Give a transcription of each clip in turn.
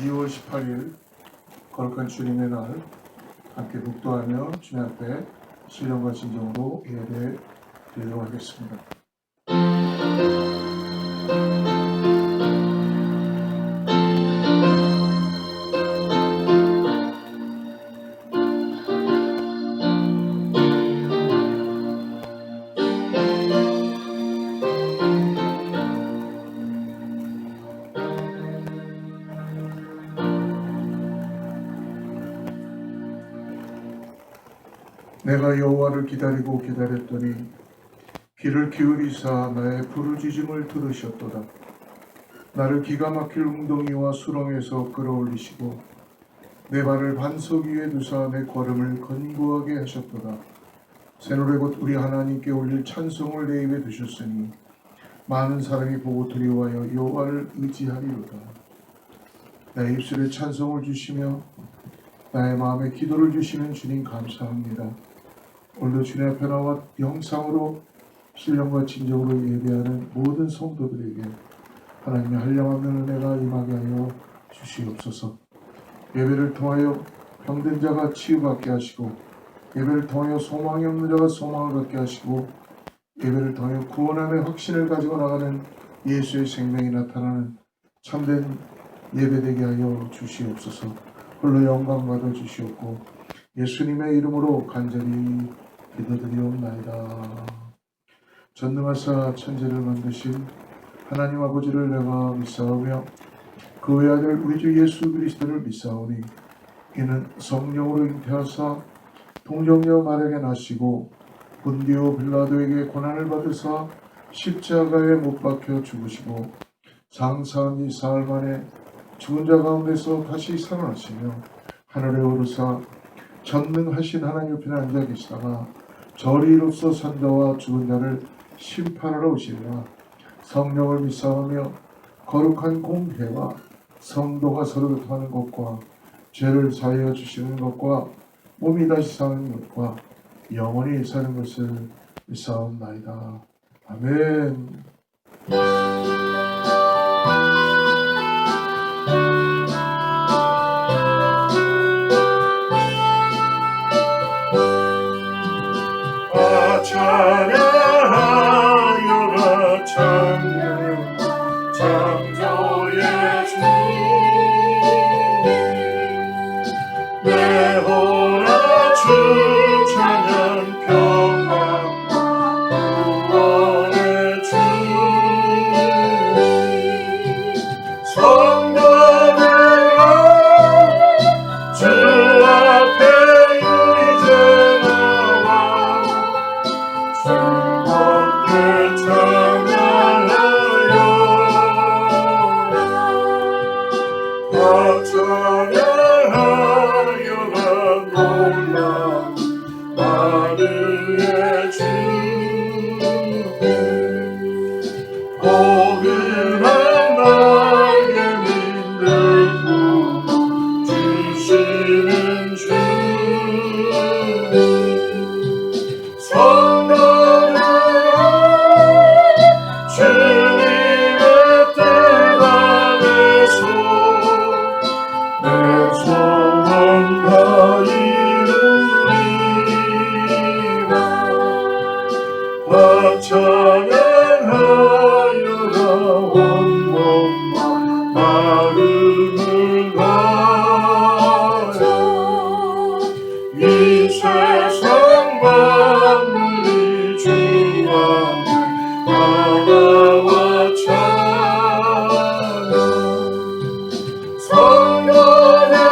2월 18일 거룩한 주님의 날 함께 묵도하며 주님 앞에 신령과 진정으로 예배 드리도록 하겠습니다. 내가 여호와를 기다리고 기다렸더니 귀를 기울이사 나의 부르짖음을 들으셨도다. 나를 기가 막힐 웅덩이와 수렁에서 끌어올리시고 내 발을 반석 위에 두사 내 걸음을 견고하게 하셨도다. 새노래 곧 우리 하나님께 올릴 찬송을 내 입에 두셨으니 많은 사람이 보고 두려워하여 여호와를 의지하리로다. 내 입술에 찬송을 주시며 나의 마음에 기도를 주시는 주님 감사합니다. 오늘도 주님 앞에 나와 영상으로 신령과 진정으로 예배하는 모든 성도들에게 하나님의 한량없는 은혜가 임하게 하여 주시옵소서. 예배를 통하여 병든 자가 치유받게 하시고, 예배를 통하여 소망이 없는 자가 소망을 갖게 하시고, 예배를 통하여 구원함의 확신을 가지고 나가는 예수의 생명이 나타나는 참된 예배되게 하여 주시옵소서. 홀로 영광 받아 주시옵고 예수님의 이름으로 간절히 기도드리옵나이다. 전능하사 천지를 만드신 하나님 아버지를 내가 믿사오며 그 외아들 우리 주 예수 그리스도를 믿사오니 이는 성령으로 잉태하사 동정녀 마리아에게 나시고 본디오 빌라도에게 고난을 받으사 십자가에 못 박혀 죽으시고 장사한 이 사흘 만에 죽은 자 가운데서 다시 살아나시며 하늘에 오르사 전능하신 하나님 옆에 앉아 계시다가 저리로서 산 자와 죽은 자를 심판하러 오시리라. 성령을 믿사오며 거룩한 공회와 성도가 서로 교통하는 것과 죄를 사하여 주시는 것과 몸이 다시 사는 것과 영원히 사는 것을 믿사옵나이다. 아멘. 찬양하여라 찬양 창조의 주님 내 호라 주 찬양 평강 구원의 주님 성도들아 주 앞에 이제 나와 즐겁게 찬양하여 찬양하여라 놀라운 마리의 주님 포근한 나의 믿음을 주시는 주님 성도들아 주님의 뜻 안에서 내 소원 다 이루리라. 찬양하여라 온몸과 마음을 다하여 이 세상 만물이 주 앞에 나와 찬양 성도들아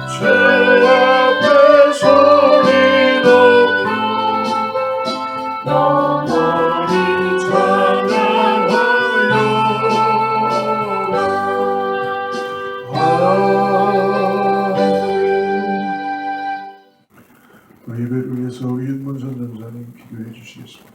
주 앞에 소리 높여 영원히 찬양하여라. 예배를 위해서 윤문선 전사님 기도해 주시겠습니다.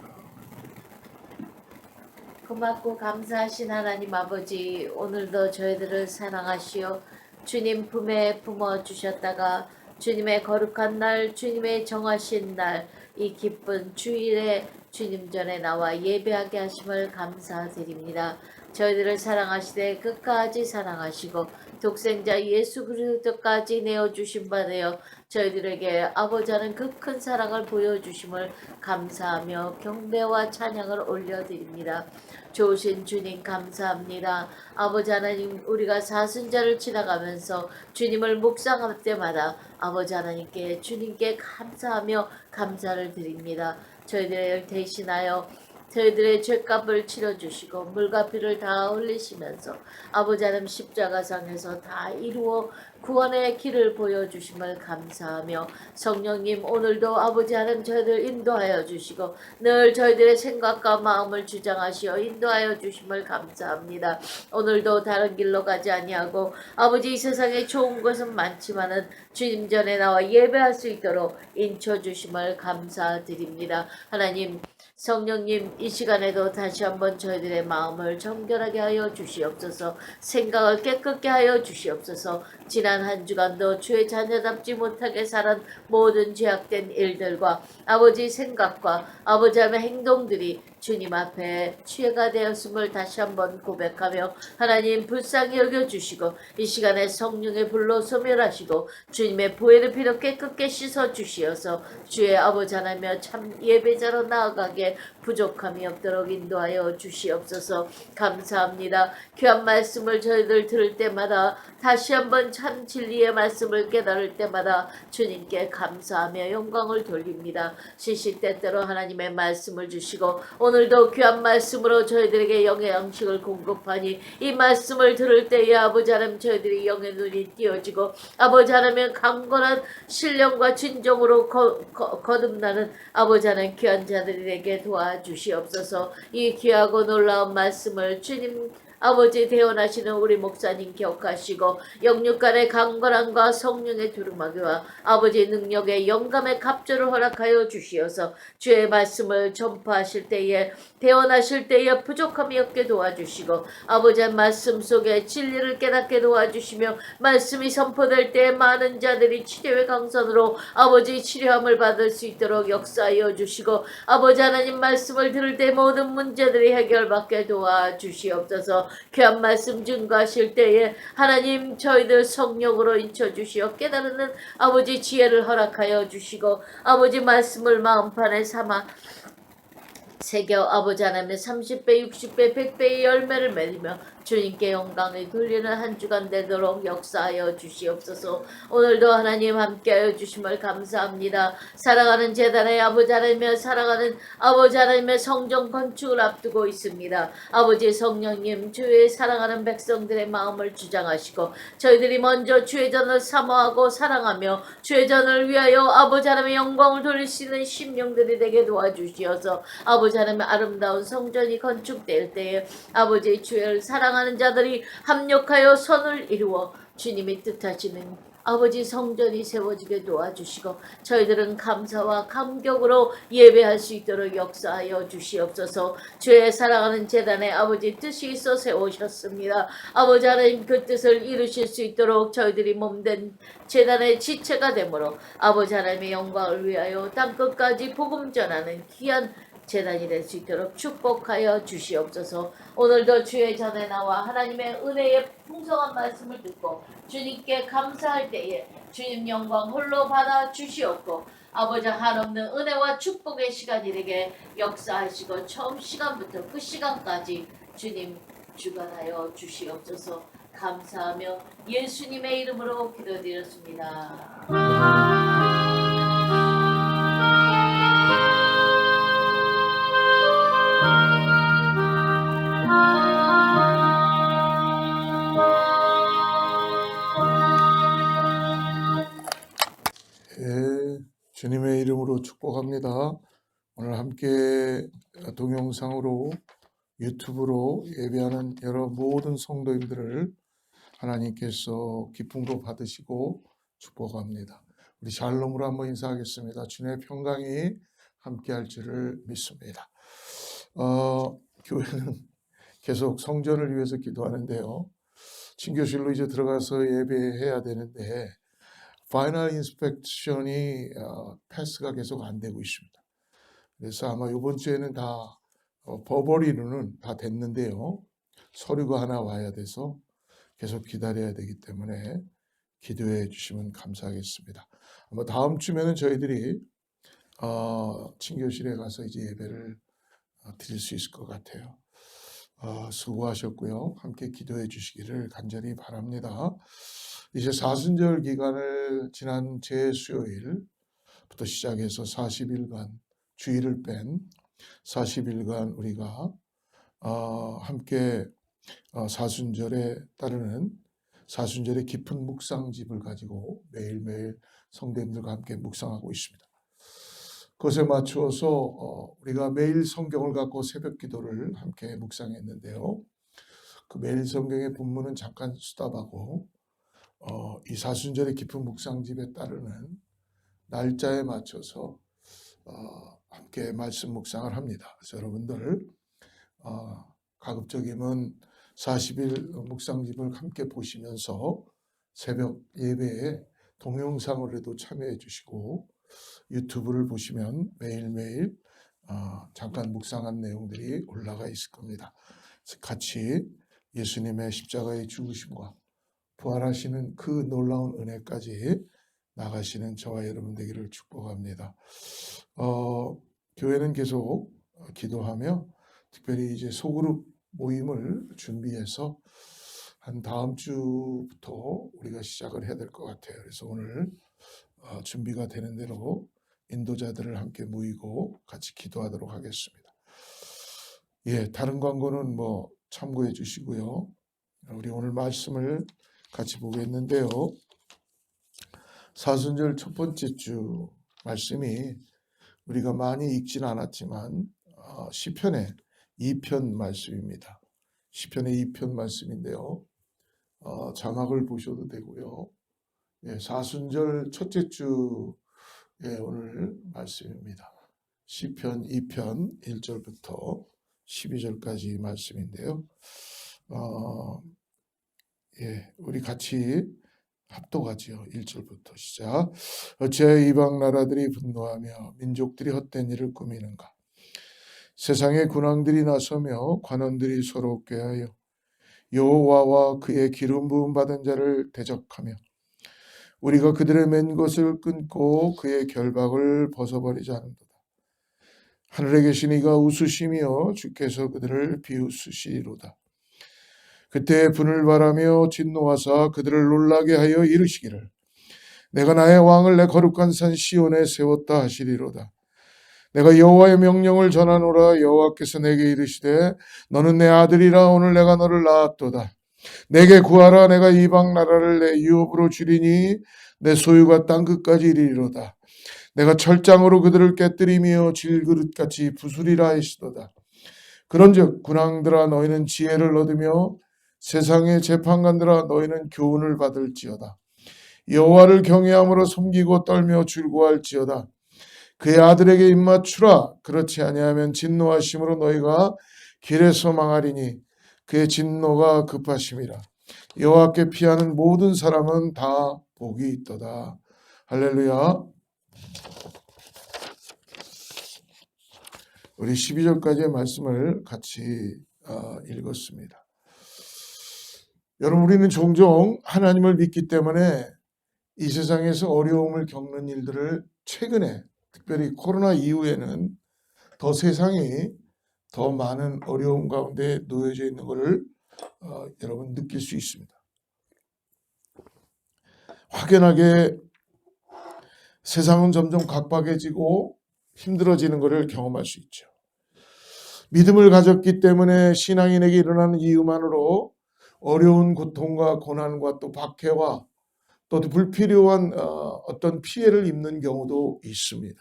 고맙고 감사하신 하나님 아버지, 오늘도 저희들을 사랑하시어 주님 품에 품어주셨다가 주님의 거룩한 날, 주님의 정하신 날, 이 기쁜 주일에 주님 전에 나와 예배하게 하심을 감사드립니다. 저희들을 사랑하시되 끝까지 사랑하시고 독생자 예수 그리스도까지 내어주신 바 되어 저희들에게 아버지 하는 그 큰 사랑을 보여주심을 감사하며 경배와 찬양을 올려드립니다. 좋으신 주님 감사합니다. 아버지 하나님, 우리가 사순절을 지나가면서 주님을 묵상할 때마다 아버지 하나님께 주님께 감사하며 감사를 드립니다. 저희들을 대신하여 저희들의 죄값을 치러주시고 물과 피를 다 흘리시면서 아버지 하나님 십자가상에서 다 이루어 구원의 길을 보여주심을 감사하며 성령님 오늘도 아버지 하나님 저희들 인도하여 주시고 늘 저희들의 생각과 마음을 주장하시어 인도하여 주심을 감사합니다. 오늘도 다른 길로 가지 아니하고 아버지 이 세상에 좋은 것은 많지만은 주님 전에 나와 예배할 수 있도록 인쳐 주심을 감사드립니다. 하나님 성령님 이 시간에도 다시 한번 저희들의 마음을 정결하게 하여 주시옵소서. 생각을 깨끗게 하여 주시옵소서. 지난 한 주간도 주의 자녀답지 못하게 살은 모든 죄악된 일들과 아버지 생각과 아버지 하나님의 행동들이 주님 앞에 취해가 되었음을 다시 한번 고백하며 하나님 불쌍히 여겨주시고 이 시간에 성령의 불로 소멸하시고 주님의 보혈의 피로 깨끗게 씻어 주시어서 주의 아버지 하나며 참 예배자로 나아가게 부족함이 없도록 인도하여 주시옵소서. 감사합니다. 귀한 말씀을 저희들 들을 때마다 다시 한번 참 진리의 말씀을 깨달을 때마다 주님께 감사하며 영광을 돌립니다. 시시때때로 하나님의 말씀을 주시고 오늘도 귀한 말씀으로 저희들에게 영의 양식을 공급하니 이 말씀을 들을 때에 아버지 하나님 저희들이 영의 눈이 띄어지고 아버지 하나님 강건한 신령과 진정으로 거듭나는 아버지 하나님 귀한 자들에게 도와주시옵소서. 이 귀하고 놀라운 말씀을 주님 아버지 대원하시는 우리 목사님 기억하시고 영육간의 강건함과 성령의 두루마기와 아버지 능력의 영감의 갑절을 허락하여 주시어서 주의 말씀을 전파하실 때에 대원하실 때에 부족함이 없게 도와주시고 아버지의 말씀 속에 진리를 깨닫게 도와주시며 말씀이 선포될 때 많은 자들이 치료의 강선으로 아버지 치료함을 받을 수 있도록 역사하여 주시고 아버지 하나님 말씀을 들을 때 모든 문제들이 해결받게 도와주시옵소서. 귀한 말씀 증거하실 때에 하나님 저희들 성령으로 인쳐주시어 깨달는 아버지 지혜를 허락하여 주시고 아버지 말씀을 마음판에 삼아 새겨 아버지 하나님의 30배, 60배, 100배의 열매를 맺으며 주님께 영광을 돌리는 한 주간 되도록 역사하여 주시옵소서. 오늘도 하나님 함께하여 주심을 감사합니다. 사랑하는 제단의 아버지 하나님의 사랑하는 아버지 하나님의 성전 건축을 앞두고 있습니다. 아버지 성령님 주의 사랑하는 백성들의 마음을 주장하시고 저희들이 먼저 주의 전을 사모하고 사랑하며 주의 전을 위하여 아버지 하나님의 영광을 돌릴 수 있는 심령들이 되게 도와주시어서 아버지 하나님의 아름다운 성전이 건축될 때에 아버지 주의 사랑하는 자들이 합력하여 선을 이루어 주님이 뜻하시는 아버지 성전이 세워지게 도와주시고 저희들은 감사와 감격으로 예배할 수 있도록 역사하여 주시옵소서. 주의 사랑하는 제단에 아버지 뜻이 있어 세우셨습니다. 아버지 하나님 그 뜻을 이루실 수 있도록 저희들이 몸된 제단의 지체가 되므로 아버지 하나님의 영광을 위하여 땅끝까지 복음 전하는 귀한 제단이 될 수 있도록 축복하여 주시옵소서. 오늘도 주의 전에 나와 하나님의 은혜의 풍성한 말씀을 듣고 주님께 감사할 때에 주님 영광 홀로 받아 주시옵고 아버지 한없는 은혜와 축복의 시간이 되게 역사하시고 처음 시간부터 끝 시간까지 주님 주관하여 주시옵소서. 감사하며 예수님의 이름으로 기도드렸습니다. 주님의 이름으로 축복합니다. 오늘 함께 동영상으로 유튜브로 예배하는 여러 모든 성도님들을 하나님께서 기쁨으로 받으시고 축복합니다. 우리 샬롬으로 한번 인사하겠습니다. 주님의 평강이 함께할 줄을 믿습니다. 교회는 계속 성전을 위해서 기도하는데요. 친교실로 이제 들어가서 예배해야 되는데 파이널 인스펙션이 패스가 계속 안 되고 있습니다. 그래서 아마 이번 주에는 다 버버리로는 다 됐는데요. 서류가 하나 와야 돼서 계속 기다려야 되기 때문에 기도해 주시면 감사하겠습니다. 아마 다음 주면은 저희들이 친교실에 가서 이제 예배를 드릴 수 있을 것 같아요. 수고하셨고요. 함께 기도해 주시기를 간절히 바랍니다. 이제 사순절 기간을 지난 재수요일부터 시작해서 40일간 주일을 뺀 40일간 우리가 함께 사순절에 따르는 사순절의 깊은 묵상집을 가지고 매일매일 성도님들과 함께 묵상하고 있습니다. 그것에 맞추어서 우리가 매일 성경을 갖고 새벽 기도를 함께 묵상했는데요. 그 매일 성경의 본문은 잠깐 수답하고 이 사순절의 깊은 묵상집에 따르는 날짜에 맞춰서 함께 말씀 묵상을 합니다. 그래서 여러분들 가급적이면 40일 묵상집을 함께 보시면서 새벽 예배에 동영상으로도 참여해 주시고 유튜브를 보시면 매일매일 잠깐 묵상한 내용들이 올라가 있을 겁니다. 같이 예수님의 십자가의 죽으심과 부활하시는 그 놀라운 은혜까지 나가시는 저와 여러분 되기를 축복합니다. 교회는 계속 기도하며 특별히 이제 소그룹 모임을 준비해서 한 다음 주부터 우리가 시작을 해야 될 것 같아요. 그래서 오늘 준비가 되는 대로 인도자들을 함께 모이고 같이 기도하도록 하겠습니다. 예, 다른 광고는 뭐 참고해 주시고요. 우리 오늘 말씀을 같이 보겠는데요. 사순절 첫 번째 주 말씀이 우리가 많이 읽지는 않았지만 시편의 2편 말씀입니다. 시편의 2편 말씀인데요. 자막을 보셔도 되고요. 예, 사순절 첫째 주의 오늘 말씀입니다. 시편 2편 1절부터 12절까지 말씀인데요. 예, 우리 같이 합독하지요. 1절부터 시작. 어찌하여 이방 나라들이 분노하며 민족들이 헛된 일을 꾸미는가. 세상의 군왕들이 나서며 관원들이 서로 꾀하여 여호와와 그의 기름 부음 받은 자를 대적하며 우리가 그들의 맨 것을 끊고 그의 결박을 벗어버리자 하는도다. 하늘에 계신 이가 웃으시며 주께서 그들을 비웃으시리로다. 그때 분을 바라며 진노하사 그들을 놀라게 하여 이르시기를 내가 나의 왕을 내 거룩한 산 시온에 세웠다 하시리로다. 내가 여호와의 명령을 전하노라. 여호와께서 내게 이르시되 너는 내 아들이라. 오늘 내가 너를 낳았도다. 내게 구하라. 내가 이방 나라를 내 유업으로 주리니 내 소유가 땅 끝까지 이르리로다. 내가 철장으로 그들을 깨뜨리며 질그릇같이 부수리라 하시도다. 그런즉 군왕들아 너희는 지혜를 얻으며 세상의 재판관들아 너희는 교훈을 받을지어다. 여호와를 경외함으로 섬기고 떨며 즐거워할지어다. 그의 아들에게 입맞추라. 그렇지 아니하면 진노하심으로 너희가 길에서 망하리니 그의 진노가 급하심이라. 여호와께 피하는 모든 사람은 다 복이 있도다. 할렐루야. 우리 12절까지의 말씀을 같이 읽었습니다. 여러분, 우리는 종종 하나님을 믿기 때문에 이 세상에서 어려움을 겪는 일들을 최근에 특별히 코로나 이후에는 더 세상이 더 많은 어려움 가운데 놓여져 있는 것을 여러분 느낄 수 있습니다. 확연하게 세상은 점점 각박해지고 힘들어지는 것을 경험할 수 있죠. 믿음을 가졌기 때문에 신앙인에게 일어나는 이유만으로 어려운 고통과 고난과 또 박해와 또 불필요한 어떤 피해를 입는 경우도 있습니다.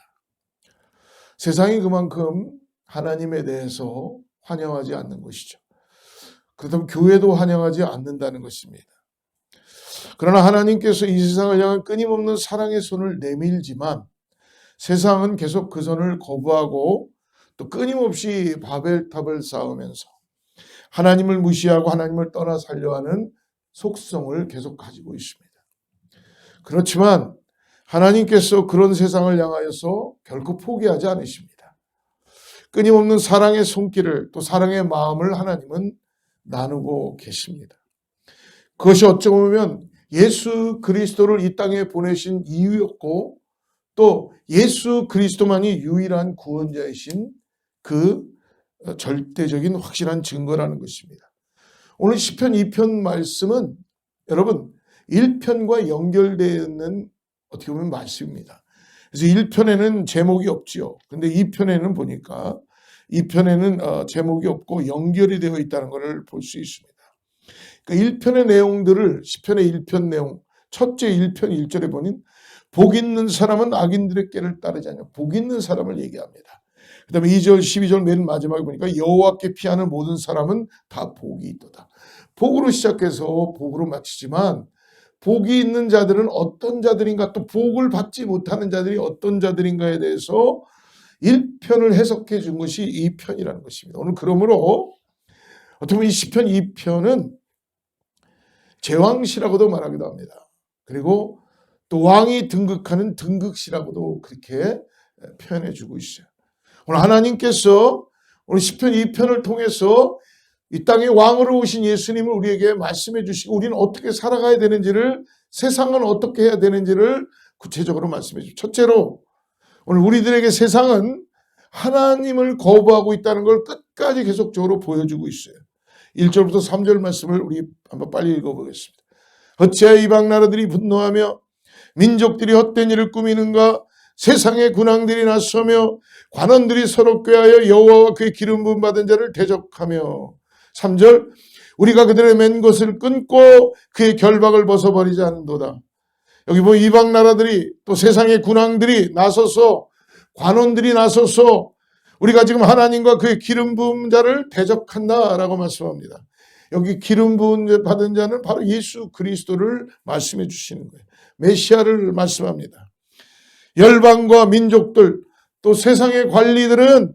세상이 그만큼 하나님에 대해서 환영하지 않는 것이죠. 그렇다면 교회도 환영하지 않는다는 것입니다. 그러나 하나님께서 이 세상을 향한 끊임없는 사랑의 손을 내밀지만 세상은 계속 그 손을 거부하고 또 끊임없이 바벨탑을 쌓으면서 하나님을 무시하고 하나님을 떠나 살려 하는 속성을 계속 가지고 있습니다. 그렇지만 하나님께서 그런 세상을 향하여서 결코 포기하지 않으십니다. 끊임없는 사랑의 손길을 또 사랑의 마음을 하나님은 나누고 계십니다. 그것이 어쩌면 예수 그리스도를 이 땅에 보내신 이유였고 또 예수 그리스도만이 유일한 구원자이신 그 절대적인 확실한 증거라는 것입니다. 오늘 시편 2편 말씀은 여러분 1편과 연결되어 있는 어떻게 보면 말씀입니다. 그래서 1편에는 제목이 없지요. 근데 2편에는 보니까 2편에는 제목이 없고 연결이 되어 있다는 것을 볼 수 있습니다. 그러니까 1편의 내용들을 시편의 1편 내용 첫째 1편 1절에 보니 복 있는 사람은 악인들의 꾀를 따르지 않냐. 복 있는 사람을 얘기합니다. 그 다음에 2절 12절 맨 마지막에 보니까 여호와께 피하는 모든 사람은 다 복이 있도다. 복으로 시작해서 복으로 마치지만 복이 있는 자들은 어떤 자들인가 또 복을 받지 못하는 자들이 어떤 자들인가에 대해서 1편을 해석해 준 것이 2편이라는 것입니다. 오늘 그러므로 어떻게 보면 이 시편 2편은 제왕시라고도 말하기도 합니다. 그리고 또 왕이 등극하는 등극시라고도 그렇게 표현해 주고 있어요. 오늘 하나님께서 오늘 시편 2편을 통해서 이 땅에 왕으로 오신 예수님을 우리에게 말씀해 주시고 우리는 어떻게 살아가야 되는지를 세상은 어떻게 해야 되는지를 구체적으로 말씀해 주십니다. 첫째로 오늘 우리들에게 세상은 하나님을 거부하고 있다는 걸 끝까지 계속적으로 보여주고 있어요. 1절부터 3절 말씀을 우리 한번 빨리 읽어보겠습니다. 어찌하여 이방 나라들이 분노하며 민족들이 헛된 일을 꾸미는가. 세상의 군왕들이 나서며 관원들이 서로 꾀하여 여호와와 그의 기름 부음 받은 자를 대적하며. 3절 우리가 그들의 맨 것을 끊고 그의 결박을 벗어버리지 않는도다. 여기 보면 이방 나라들이 또 세상의 군왕들이 나서서 관원들이 나서서 우리가 지금 하나님과 그의 기름 부은 자를 대적한다라고 말씀합니다. 여기 기름 부은 받은 자는 바로 예수 그리스도를 말씀해 주시는 거예요. 메시아를 말씀합니다. 열방과 민족들 또 세상의 관리들은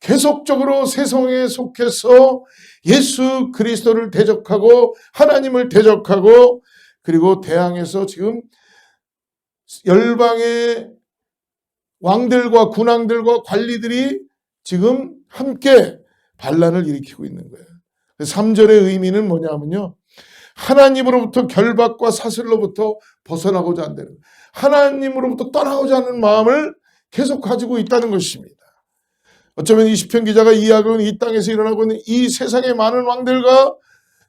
계속적으로 세상에 속해서 예수 그리스도를 대적하고 하나님을 대적하고 그리고 대항해서 지금 열방의 왕들과 군왕들과 관리들이 지금 함께 반란을 일으키고 있는 거예요. 3절의 의미는 뭐냐면요. 하나님으로부터 결박과 사슬로부터 벗어나고자 한다는 거예요. 하나님으로부터 떠나고자 하는 마음을 계속 가지고 있다는 것입니다. 어쩌면 이 시편 기자가 이야기하는 이 땅에서 일어나고 있는 이 세상의 많은 왕들과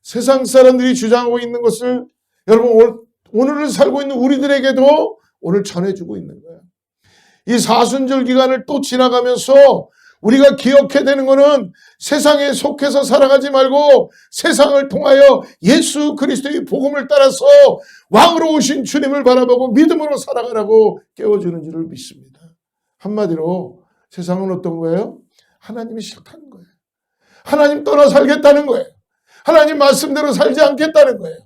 세상 사람들이 주장하고 있는 것을 여러분 오늘을 살고 있는 우리들에게도 오늘 전해주고 있는 거예요. 이 사순절 기간을 또 지나가면서 우리가 기억해야 되는 것은 세상에 속해서 살아가지 말고 세상을 통하여 예수 그리스도의 복음을 따라서 왕으로 오신 주님을 바라보고 믿음으로 살아가라고 깨워주는 줄을 믿습니다. 한마디로 세상은 어떤 거예요? 하나님이 싫다는 거예요. 하나님 떠나 살겠다는 거예요. 하나님 말씀대로 살지 않겠다는 거예요.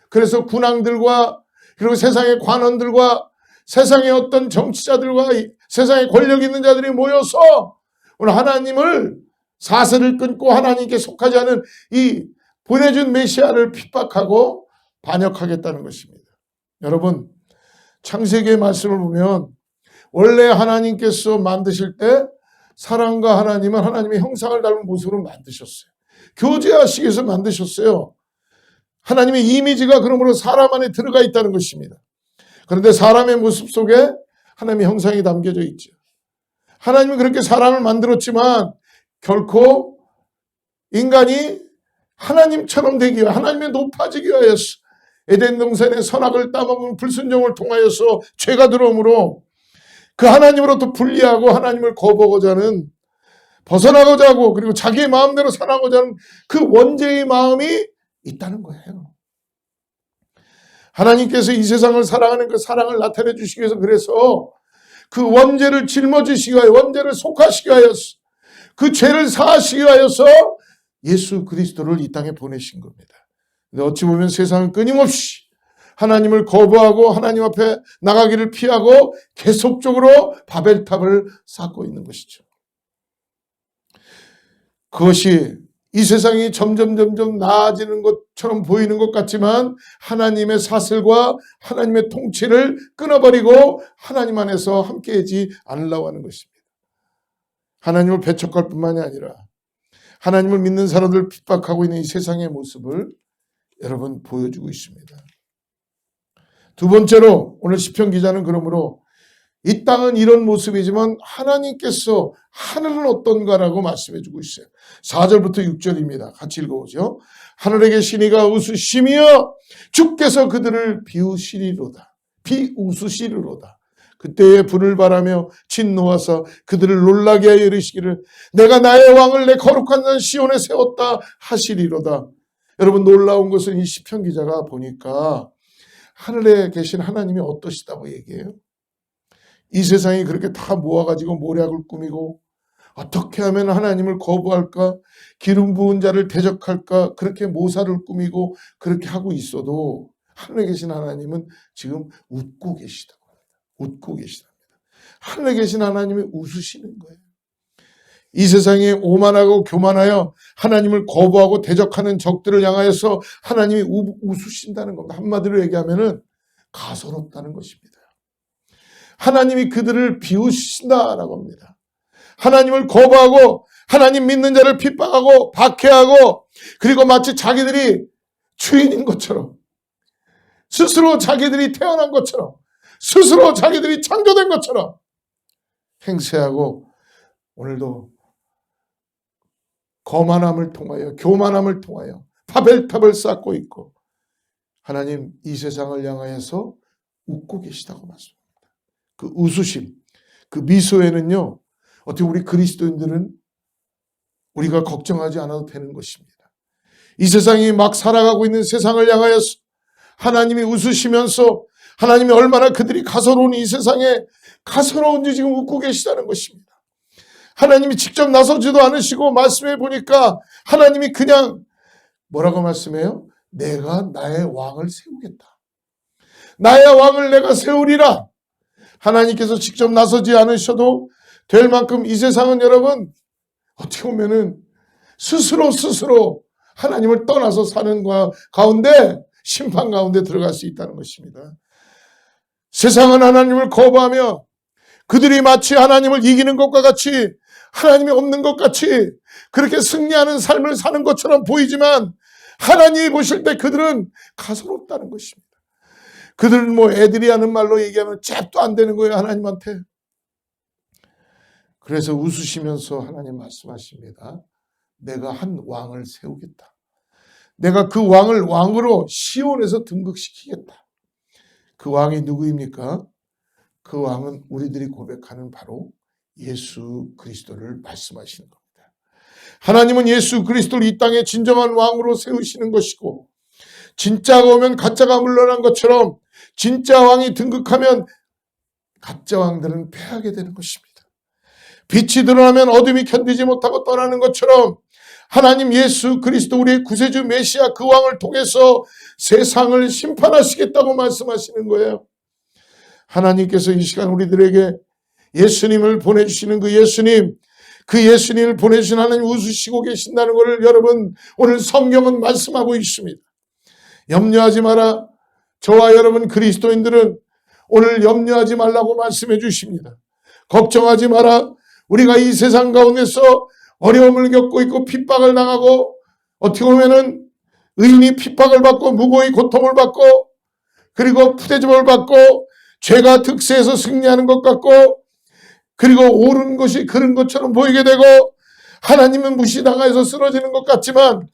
그래서 군왕들과 그리고 세상의 관원들과 세상의 어떤 정치자들과 세상에 권력 있는 자들이 모여서 오늘 하나님을 사슬을 끊고 하나님께 속하지 않은 이 보내준 메시아를 핍박하고 반역하겠다는 것입니다. 여러분 창세기의 말씀을 보면 원래 하나님께서 만드실 때 사람과 하나님은 하나님의 형상을 닮은 모습으로 만드셨어요. 교제하시기 위해서 만드셨어요. 하나님의 이미지가 그러므로 사람 안에 들어가 있다는 것입니다. 그런데 사람의 모습 속에 하나님의 형상이 담겨져 있죠. 하나님은 그렇게 사람을 만들었지만 결코 인간이 하나님처럼 되기 위해 하나님의 높아지기 위하여서 에덴 동산의 선악을 따먹은 불순종을 통하여서 죄가 들어오므로 그 하나님으로부터 분리하고 하나님을 거부하고자 하는 벗어나고자 하고 그리고 자기의 마음대로 살아가고자 하는 그 원죄의 마음이 있다는 거예요. 하나님께서 이 세상을 사랑하는 그 사랑을 나타내 주시기 위해서 그래서 그 원죄를 짊어지시기 위하여 원죄를 속하시기 위하여서 그 죄를 사하시기 위하여서 예수 그리스도를 이 땅에 보내신 겁니다. 근데 어찌 보면 세상은 끊임없이 하나님을 거부하고 하나님 앞에 나가기를 피하고 계속적으로 바벨탑을 쌓고 있는 것이죠. 그것이 이 세상이 점점 나아지는 것처럼 보이는 것 같지만 하나님의 사슬과 하나님의 통치를 끊어버리고 하나님 안에서 함께하지 않으려고 하는 것입니다. 하나님을 배척할 뿐만이 아니라 하나님을 믿는 사람들 핍박하고 있는 이 세상의 모습을 여러분 보여주고 있습니다. 두 번째로 오늘 시편 기자는 그러므로 이 땅은 이런 모습이지만 하나님께서 하늘은 어떤가라고 말씀해 주고 있어요. 4절부터 6절입니다. 같이 읽어보죠. 하늘에 계신 이가 웃으시며 주께서 그들을 비웃으시리로다. 그때에 불을 바라며 진노하사 그들을 놀라게 하여 이르시기를 내가 나의 왕을 내 거룩한 산 시온에 세웠다 하시리로다. 여러분 놀라운 것은 이 시편 기자가 보니까 하늘에 계신 하나님이 어떠시다고 얘기해요. 이 세상이 그렇게 다 모아가지고 모략을 꾸미고 어떻게 하면 하나님을 거부할까, 기름 부은 자를 대적할까, 그렇게 모사를 꾸미고 그렇게 하고 있어도 하늘에 계신 하나님은 지금 웃고 계시다고 합니다. 웃고 계시답니다. 하늘에 계신 하나님이 웃으시는 거예요. 이 세상에 오만하고 교만하여 하나님을 거부하고 대적하는 적들을 향하여서 하나님이 웃으신다는 겁니다. 한마디로 얘기하면은 가소롭다는 것입니다. 하나님이 그들을 비웃으신다라고 합니다. 하나님을 거부하고 하나님 믿는 자를 핍박하고 박해하고 그리고 마치 자기들이 주인인 것처럼 스스로 자기들이 태어난 것처럼 스스로 자기들이 창조된 것처럼 행세하고 오늘도 거만함을 통하여 교만함을 통하여 파벨탑을 쌓고 있고 하나님 이 세상을 향하여서 웃고 계시다고 말씀합니다. 그 웃으심, 그 미소에는요 어떻게 우리 그리스도인들은 우리가 걱정하지 않아도 되는 것입니다. 이 세상이 막 살아가고 있는 세상을 향하여서 하나님이 웃으시면서 하나님이 얼마나 그들이 가소로운 이 세상에 가소로운지 지금 웃고 계시다는 것입니다. 하나님이 직접 나서지도 않으시고 말씀해 보니까 하나님이 그냥 뭐라고 말씀해요? 내가 나의 왕을 세우겠다. 나의 왕을 내가 세우리라. 하나님께서 직접 나서지 않으셔도 될 만큼 이 세상은 여러분 어떻게 보면은 스스로 하나님을 떠나서 사는 가운데 심판 가운데 들어갈 수 있다는 것입니다. 세상은 하나님을 거부하며 그들이 마치 하나님을 이기는 것과 같이 하나님이 없는 것 같이 그렇게 승리하는 삶을 사는 것처럼 보이지만 하나님이 보실 때 그들은 가소롭다는 것입니다. 그들은 뭐 애들이 하는 말로 얘기하면 잽도 안 되는 거예요, 하나님한테. 그래서 웃으시면서 하나님 말씀하십니다. 내가 한 왕을 세우겠다. 내가 그 왕을 왕으로 시온에서 등극시키겠다. 그 왕이 누구입니까? 그 왕은 우리들이 고백하는 바로 예수 그리스도를 말씀하시는 겁니다. 하나님은 예수 그리스도를 이 땅에 진정한 왕으로 세우시는 것이고 진짜가 오면 가짜가 물러난 것처럼 진짜 왕이 등극하면 가짜 왕들은 패하게 되는 것입니다. 빛이 드러나면 어둠이 견디지 못하고 떠나는 것처럼 하나님 예수 그리스도 우리의 구세주 메시아 그 왕을 통해서 세상을 심판하시겠다고 말씀하시는 거예요. 하나님께서 이 시간 우리들에게 예수님을 보내주시는 그 예수님을 보내주신 하나님 웃으시고 계신다는 것을 여러분 오늘 성경은 말씀하고 있습니다. 염려하지 마라. 저와 여러분 그리스도인들은 오늘 염려하지 말라고 말씀해 주십니다. 걱정하지 마라. 우리가 이 세상 가운데서 어려움을 겪고 있고 핍박을 당하고 어떻게 보면은 의인이 핍박을 받고 무고히 고통을 받고 그리고 푸대접을 받고 죄가 득세해서 승리하는 것 같고 그리고 옳은 것이 그런 것처럼 보이게 되고 하나님은 무시당해서 쓰러지는 것 같지만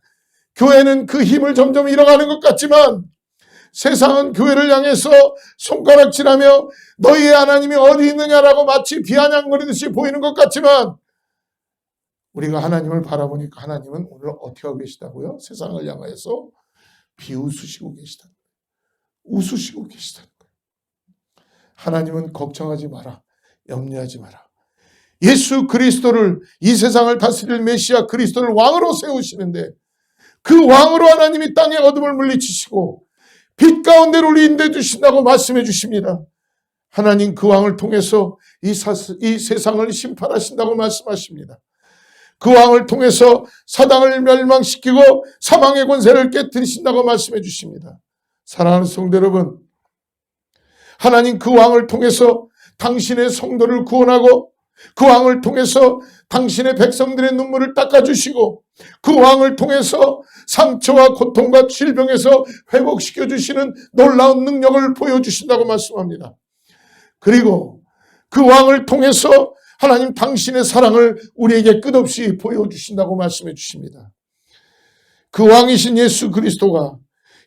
교회는 그 힘을 점점 잃어가는 것 같지만 세상은 교회를 향해서 손가락질하며 너희의 하나님이 어디 있느냐라고 마치 비아냥거리듯이 보이는 것 같지만 우리가 하나님을 바라보니까 하나님은 오늘 어떻게 하고 계시다고요? 세상을 향해서 비웃으시고 계시다. 웃으시고 계시다. 하나님은 걱정하지 마라. 염려하지 마라. 예수 그리스도를 이 세상을 다스릴 메시아 그리스도를 왕으로 세우시는데 그 왕으로 하나님이 땅의 어둠을 물리치시고 빛 가운데로 우리 인도해 주신다고 말씀해 주십니다. 하나님 그 왕을 통해서 이 세상을 심판하신다고 말씀하십니다. 그 왕을 통해서 사당을 멸망시키고 사망의 권세를 깨뜨리신다고 말씀해 주십니다. 사랑하는 성도 여러분, 하나님 그 왕을 통해서 당신의 성도를 구원하고 그 왕을 통해서 당신의 백성들의 눈물을 닦아주시고 그 왕을 통해서 상처와 고통과 질병에서 회복시켜 주시는 놀라운 능력을 보여주신다고 말씀합니다. 그리고 그 왕을 통해서 하나님 당신의 사랑을 우리에게 끝없이 보여주신다고 말씀해 주십니다. 그 왕이신 예수 그리스도가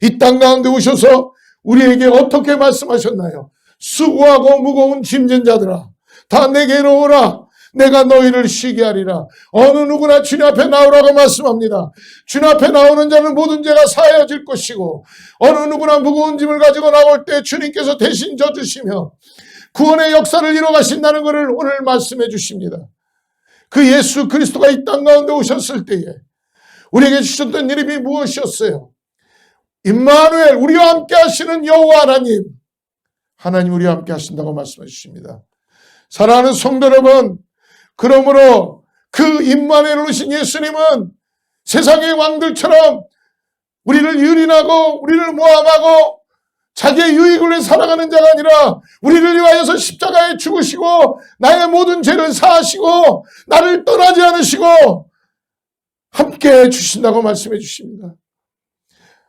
이 땅 가운데 오셔서 우리에게 어떻게 말씀하셨나요? 수고하고 무거운 짐진 자들아 다 내게로 오라 내가 너희를 쉬게 하리라. 어느 누구나 주님 앞에 나오라고 말씀합니다. 주님 앞에 나오는 자는 모든 죄가 사하여질 것이고 어느 누구나 무거운 짐을 가지고 나올 때 주님께서 대신 져주시며 구원의 역사를 이뤄가신다는 것을 오늘 말씀해 주십니다. 그 예수 그리스도가 이 땅 가운데 오셨을 때에 우리에게 주셨던 이름이 무엇이었어요? 임마누엘, 우리와 함께 하시는 여호와 하나님. 하나님 우리와 함께 하신다고 말씀해 주십니다. 사랑하는 성도 여러분, 그러므로 그 임마누엘 오신 예수님은 세상의 왕들처럼 우리를 유린하고 우리를 모함하고 자기의 유익을 위해 살아가는 자가 아니라 우리를 위하여서 십자가에 죽으시고 나의 모든 죄를 사하시고 나를 떠나지 않으시고 함께 해주신다고 말씀해 주십니다.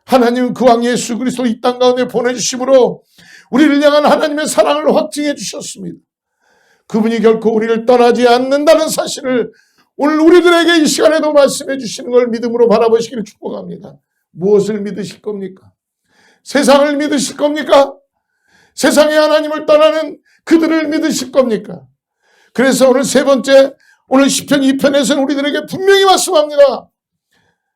하나님은 그 왕 예수 그리스도 이 땅 가운데 보내주심으로 우리를 향한 하나님의 사랑을 확증해 주셨습니다. 그분이 결코 우리를 떠나지 않는다는 사실을 오늘 우리들에게 이 시간에도 말씀해 주시는 걸 믿음으로 바라보시기를 축복합니다. 무엇을 믿으실 겁니까? 세상을 믿으실 겁니까? 세상의 하나님을 떠나는 그들을 믿으실 겁니까? 그래서 오늘 세 번째, 오늘 시편 2편에서는 우리들에게 분명히 말씀합니다.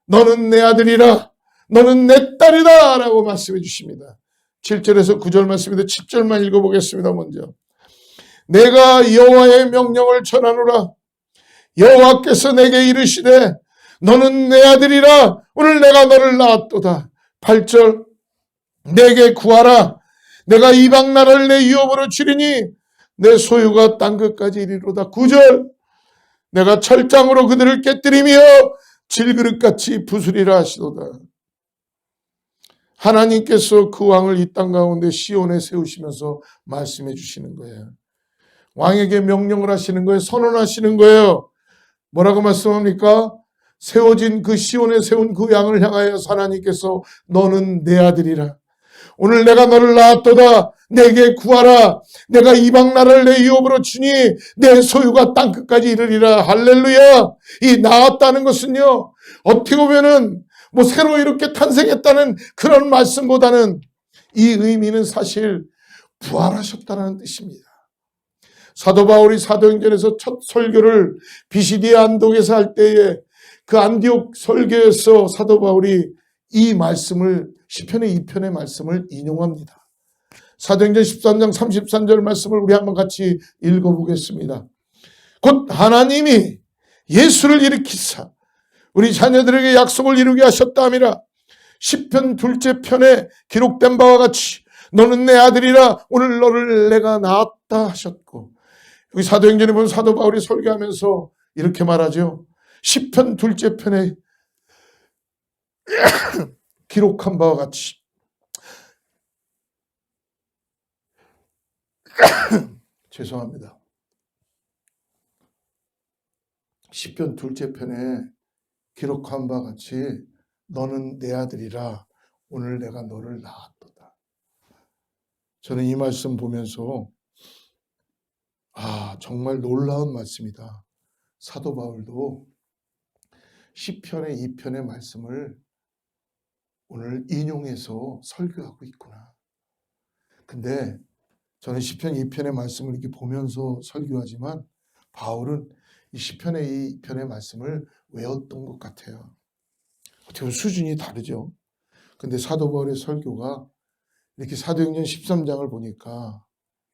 너는 내 아들이라, 너는 내 딸이다 라고 말씀해 주십니다. 7절에서 9절 말씀인데 7절만 읽어보겠습니다. 먼저 내가 여호와의 명령을 전하노라. 여호와께서 내게 이르시되 너는 내 아들이라 오늘 내가 너를 낳았도다. 8절 내게 구하라. 내가 이방 나라를 내 유업으로 주리니 내 소유가 땅끝까지 이리로다. 9절 내가 철장으로 그들을 깨뜨리며 질그릇같이 부수리라 하시도다. 하나님께서 그 왕을 이 땅 가운데 시온에 세우시면서 말씀해 주시는 거예요. 왕에게 명령을 하시는 거예요. 선언하시는 거예요. 뭐라고 말씀합니까? 세워진 그 시온에 세운 그 양을 향하여 하나님께서 너는 내 아들이라. 오늘 내가 너를 낳았도다. 내게 구하라. 내가 이방 나라를 내 유업으로 주니 내 소유가 땅끝까지 이르리라. 할렐루야. 이 낳았다는 것은요, 어떻게 보면은 뭐 새로 이렇게 탄생했다는 그런 말씀보다는 이 의미는 사실 부활하셨다는 뜻입니다. 사도 바울이 사도행전에서 첫 설교를 비시디아 안독에서 할 때에 그 안디옥 설교에서 사도 바울이 이 말씀을 시편의 2편의 말씀을 인용합니다. 사도행전 13장 33절 말씀을 우리 한번 같이 읽어보겠습니다. 곧 하나님이 예수를 일으키사 우리 자녀들에게 약속을 이루게 하셨다 함이라. 시편 둘째 편에 기록된 바와 같이 너는 내 아들이라 오늘 너를 내가 낳았다 하셨고, 여기 사도행전에 보면 사도 바울이 설교하면서 이렇게 말하죠. 시편 둘째 편에 기록한 바와 같이 죄송합니다. 시편 둘째 편에 기록한 바와 같이 너는 내 아들이라 오늘 내가 너를 낳았도다. 저는 이 말씀 보면서 정말 놀라운 말씀이다. 사도 바울도 시편의 2편의 말씀을 오늘 인용해서 설교하고 있구나. 근데 저는 시편 2편의 말씀을 이렇게 보면서 설교하지만 바울은 이 시편의 2편의 말씀을 외웠던 것 같아요. 어떻게 보면 수준이 다르죠. 근데 사도 바울의 설교가 이렇게 사도행전 13장을 보니까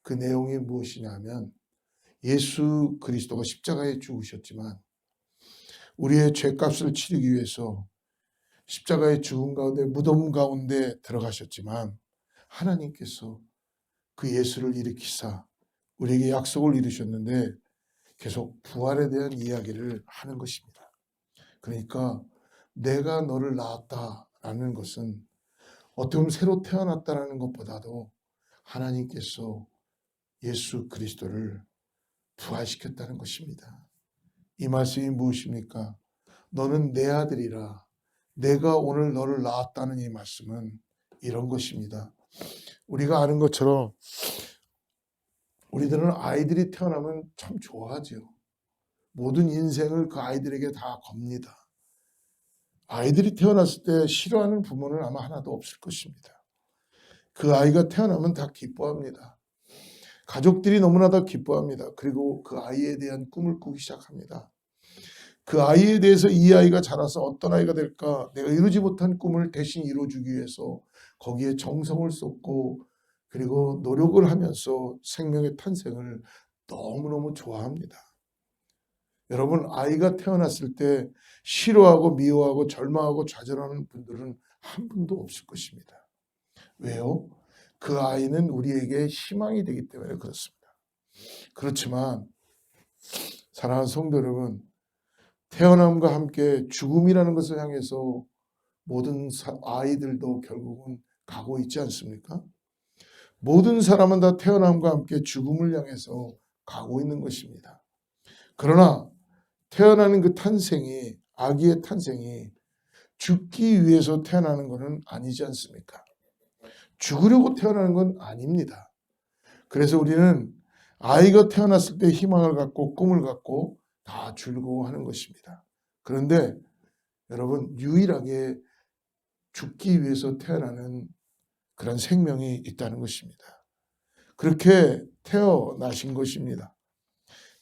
그 내용이 무엇이냐면 예수 그리스도가 십자가에 죽으셨지만 우리의 죄값을 치르기 위해서 십자가의 죽음 가운데 무덤 가운데 들어가셨지만 하나님께서 그 예수를 일으키사 우리에게 약속을 이루셨는데 계속 부활에 대한 이야기를 하는 것입니다. 그러니까 내가 너를 낳았다라는 것은 어떻게 보면 새로 태어났다라는 것보다도 하나님께서 예수 그리스도를 부활시켰다는 것입니다. 이 말씀이 무엇입니까? 너는 내 아들이라. 내가 오늘 너를 낳았다는 이 말씀은 이런 것입니다. 우리가 아는 것처럼 우리들은 아이들이 태어나면 참 좋아하죠. 모든 인생을 그 아이들에게 다 겁니다. 아이들이 태어났을 때 싫어하는 부모는 아마 하나도 없을 것입니다. 그 아이가 태어나면 다 기뻐합니다. 가족들이 너무나 다 기뻐합니다. 그리고 그 아이에 대한 꿈을 꾸기 시작합니다. 그 아이에 대해서 이 아이가 자라서 어떤 아이가 될까, 내가 이루지 못한 꿈을 대신 이루어주기 위해서 거기에 정성을 쏟고 그리고 노력을 하면서 생명의 탄생을 너무너무 좋아합니다. 여러분, 아이가 태어났을 때 싫어하고 미워하고 절망하고 좌절하는 분들은 한 분도 없을 것입니다. 왜요? 그 아이는 우리에게 희망이 되기 때문에 그렇습니다. 그렇지만 사랑하는 성도 여러분, 태어남과 함께 죽음이라는 것을 향해서 모든 아이들도 결국은 가고 있지 않습니까? 모든 사람은 다 태어남과 함께 죽음을 향해서 가고 있는 것입니다. 그러나 태어나는 그 탄생이, 아기의 탄생이 죽기 위해서 태어나는 것은 아니지 않습니까? 죽으려고 태어나는 건 아닙니다. 그래서 우리는 아이가 태어났을 때 희망을 갖고 꿈을 갖고 다 즐거워하는 것입니다. 그런데 여러분, 유일하게 죽기 위해서 태어나는 그런 생명이 있다는 것입니다. 그렇게 태어나신 것입니다.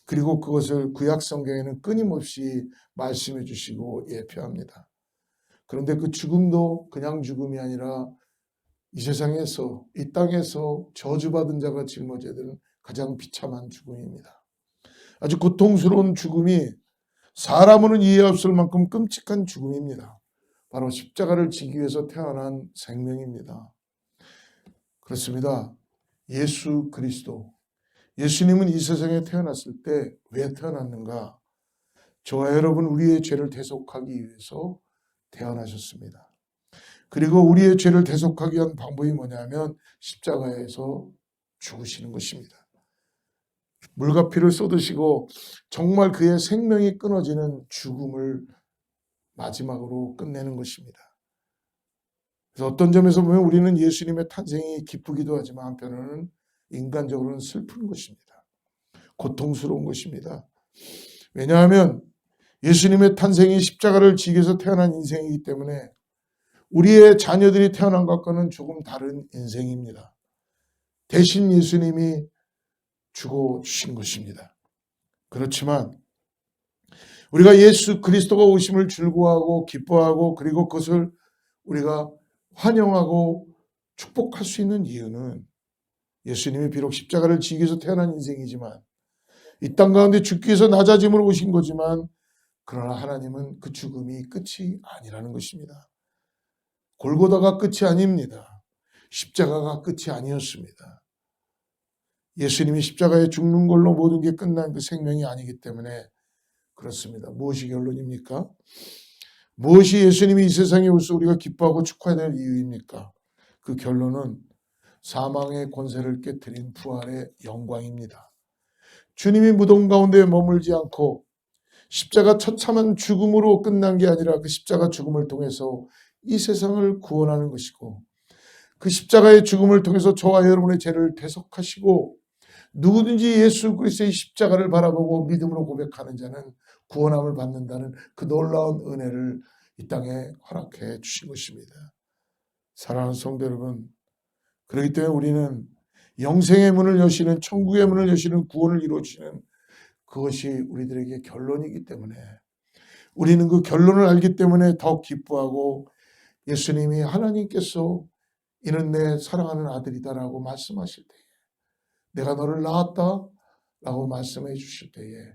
그리고 그것을 구약 성경에는 끊임없이 말씀해 주시고 예표합니다. 그런데 그 죽음도 그냥 죽음이 아니라 이 세상에서, 이 땅에서 저주받은 자가 짊어져야 되는 가장 비참한 죽음입니다. 아주 고통스러운 죽음이 사람으로는 이해 없을 만큼 끔찍한 죽음입니다. 바로 십자가를 지기 위해서 태어난 생명입니다. 그렇습니다. 예수 그리스도, 예수님은 이 세상에 태어났을 때 왜 태어났는가? 저와 여러분, 우리의 죄를 대속하기 위해서 태어나셨습니다. 그리고 우리의 죄를 대속하기 위한 방법이 뭐냐면 십자가에서 죽으시는 것입니다. 물과 피를 쏟으시고 정말 그의 생명이 끊어지는 죽음을 마지막으로 끝내는 것입니다. 그래서 어떤 점에서 보면 우리는 예수님의 탄생이 기쁘기도 하지만 한편으로는 인간적으로는 슬픈 것입니다. 고통스러운 것입니다. 왜냐하면 예수님의 탄생이 십자가를 지기 위해서 태어난 인생이기 때문에 우리의 자녀들이 태어난 것과는 조금 다른 인생입니다. 대신 예수님이 죽어주신 것입니다. 그렇지만 우리가 예수 그리스도가 오심을 즐거워하고 기뻐하고 그리고 그것을 우리가 환영하고 축복할 수 있는 이유는 예수님이 비록 십자가를 지기 위해서 태어난 인생이지만 이 땅 가운데 죽기 위해서 낮아짐으로 오신 거지만 그러나 하나님은 그 죽음이 끝이 아니라는 것입니다. 골고다가 끝이 아닙니다. 십자가가 끝이 아니었습니다. 예수님이 십자가에 죽는 걸로 모든 게 끝난 그 생명이 아니기 때문에 그렇습니다. 무엇이 결론입니까? 무엇이 예수님이 이 세상에 오셔서 우리가 기뻐하고 축하해야 될 이유입니까? 그 결론은 사망의 권세를 깨뜨린 부활의 영광입니다. 주님이 무덤 가운데 머물지 않고 십자가 처참한 죽음으로 끝난 게 아니라 그 십자가 죽음을 통해서 이 세상을 구원하는 것이고 그 십자가의 죽음을 통해서 저와 여러분의 죄를 대속하시고 누구든지 예수 그리스도의 십자가를 바라보고 믿음으로 고백하는 자는 구원함을 받는다는 그 놀라운 은혜를 이 땅에 허락해 주신 것입니다. 사랑하는 성도 여러분, 그렇기 때문에 우리는 영생의 문을 여시는, 천국의 문을 여시는, 구원을 이루어주시는 그것이 우리들에게 결론이기 때문에 우리는 그 결론을 알기 때문에 더 기뻐하고 예수님이 하나님께서 이는 내 사랑하는 아들이다라고 말씀하실 때에 내가 너를 낳았다 라고 말씀해 주실 때에